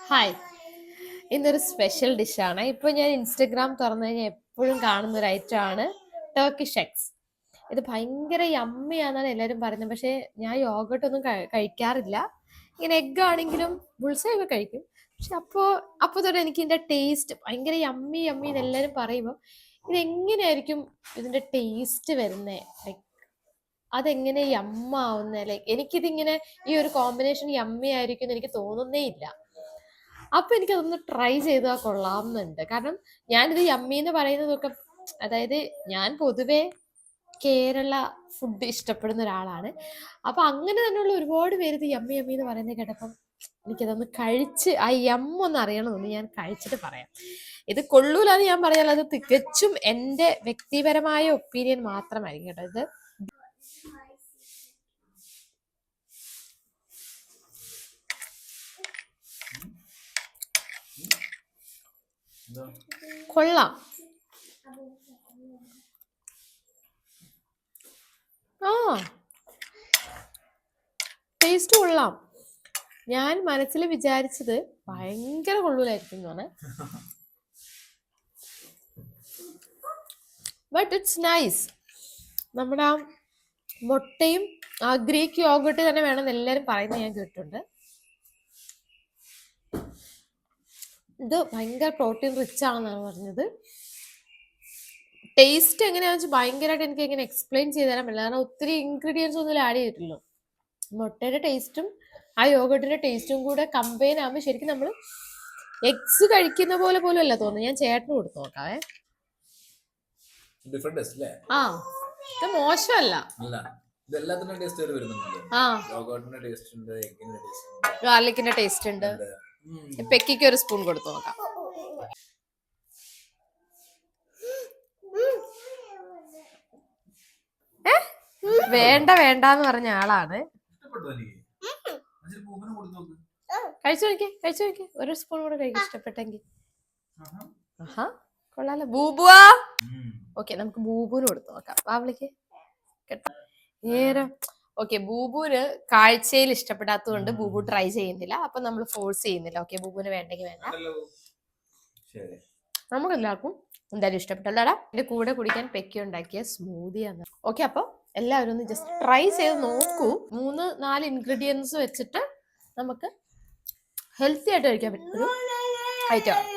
Hi, ഇന്നൊരു special ഡിഷാണ്. ഇപ്പോൾ ഞാൻ ഇൻസ്റ്റഗ്രാം തുറന്നു കഴിഞ്ഞാൽ എപ്പോഴും കാണുന്ന ഒരു ഐറ്റമാണ് ടർക്കിഷ് എഗ്സ്. ഇത് ഭയങ്കര യമ്മിയാണെന്നാണ് എല്ലാവരും പറയുന്നത്. പക്ഷേ ഞാൻ യോഗട്ടൊന്നും കഴിക്കാറില്ല. ഇങ്ങനെ എഗ്ഗ് ആണെങ്കിലും ബുൾസയൊക്കെ കഴിക്കും. പക്ഷെ അപ്പോൾ തൊട്ട് എനിക്ക് ഇതിൻ്റെ ടേസ്റ്റ് ഭയങ്കര യമ്മി യമ്മി എന്ന് എല്ലാവരും പറയുമ്പോൾ ഇതെങ്ങനെയായിരിക്കും ഇതിൻ്റെ ടേസ്റ്റ് വരുന്നത്, ലൈക്ക് അതെങ്ങനെ യമ്മാവുന്നത്, ലൈക്ക് എനിക്കിതിങ്ങനെ ഈ ഒരു കോമ്പിനേഷൻ യമ്മി ആയിരിക്കും എന്ന് എനിക്ക് തോന്നുന്നേ ഇല്ല. അപ്പൊ എനിക്കതൊന്ന് ട്രൈ ചെയ്താൽ കൊള്ളാമെന്നുണ്ട്. കാരണം ഞാനിത് യമ്മി എന്ന് പറയുന്നതൊക്കെ, അതായത് ഞാൻ പൊതുവെ കേരള ഫുഡ് ഇഷ്ടപ്പെടുന്ന ഒരാളാണ്. അപ്പൊ അങ്ങനെ തന്നെയുള്ള ഒരുപാട് പേര് ഇത് യമ്മി യമ്മി എന്ന് പറയുന്നത് കേട്ടപ്പം എനിക്കതൊന്ന് കഴിച്ച് ആ യമ്മൊന്ന് അറിയണമെന്ന് ഞാൻ കഴിച്ചിട്ട് പറയാം. ഇത് കൊള്ളൂലെന്ന് ഞാൻ പറയാൻ, അത് തികച്ചും എൻ്റെ വ്യക്തിപരമായ ഒപ്പീനിയൻ മാത്രമായിരിക്കും കേട്ടോ. ഇത് കൊള്ളാം. ആ ടേസ്റ്റ് കൊള്ളാം. ഞാൻ മനസ്സിൽ വിചാരിച്ചത് ഭയങ്കര കൊള്ളൂലായിരിക്കും എന്നാണ്. But it's nice. നമ്മുടെ ആ മുട്ടയും ആ ഗ്രീക്ക് യോഗട്ട് തന്നെ വേണമെന്ന് എല്ലാവരും പറയുന്നത് ഞാൻ കേട്ടിട്ടുണ്ട്. ഇത് ഭയങ്കര പ്രോട്ടീൻ റിച്ച് ആണെന്നാണ് പറഞ്ഞത്. ടേസ്റ്റ് എങ്ങനെയാണെന്ന് വെച്ചാൽ ഭയങ്കരമായിട്ട് എനിക്ക് എങ്ങനെ എക്സ്പ്ലെയിൻ ചെയ്ത് തരാൻ പറ്റില്ല. കാരണം ഒത്തിരി ഇൻഗ്രീഡിയൻസ് ഒന്നും ആഡ് ചെയ്തിട്ടില്ലോ. മുട്ടയുടെ ടേസ്റ്റും ആ യോഗട്ടിന്റെ ടേസ്റ്റും കൂടെ കമ്പൈൻ ആകുമ്പോൾ ശരിക്കും നമ്മൾ എഗ്സ് കഴിക്കുന്ന പോലെ പോലും അല്ല തോന്നുന്നു. ഞാൻ ചേട്ടന് കൊടുത്തു നോക്കാവേ. ആ ഇത് മോശമല്ല. ഗാർലിക്കിന്റെ ടേസ്റ്റ് ഉണ്ട്. പെക്കിക്ക് ഒരു സ്പൂൺ കൊടുത്തു നോക്കാം. വേണ്ട വേണ്ടെന്ന് പറഞ്ഞ ആളാണ്. കഴിച്ചു നോക്കി ഒരു സ്പൂൺ കൂടെ കഴിക്കും ഇഷ്ടപ്പെട്ടെങ്കിൽ. ആഹാ കൊള്ളാലോ. ബൂബുവാ. ഓക്കെ, നമുക്ക് ബൂബുവിന് കൊടുത്തു നോക്കാം. വാവളിക്ക് കേട്ടോ നേരം. ഓക്കെ, ബൂബുവിന് കാഴ്ചയിൽ ഇഷ്ടപ്പെടാത്തതുകൊണ്ട് ബൂബു ട്രൈ ചെയ്യുന്നില്ല. അപ്പൊ നമ്മൾ ഫോഴ്സ് ചെയ്യുന്നില്ല. ഓക്കെ, ബൂബുവിന് വേണ്ടെങ്കിൽ വേണ്ട. നമുക്ക് എല്ലാവർക്കും എന്തായാലും ഇഷ്ടപ്പെട്ടല്ലോടാ. എന്റെ കൂടെ കുടിക്കാൻ പെക്കി ഉണ്ടാക്കിയ സ്മൂതിയാണ്. ഓക്കെ, അപ്പൊ എല്ലാവരും ഒന്ന് ജസ്റ്റ് ട്രൈ ചെയ്ത് നോക്കൂ. 3-4 ഇൻഗ്രീഡിയൻസ് വെച്ചിട്ട് നമുക്ക് ഹെൽത്തി ആയിട്ട് കഴിക്കാൻ പറ്റും ഒരു ഐറ്റം.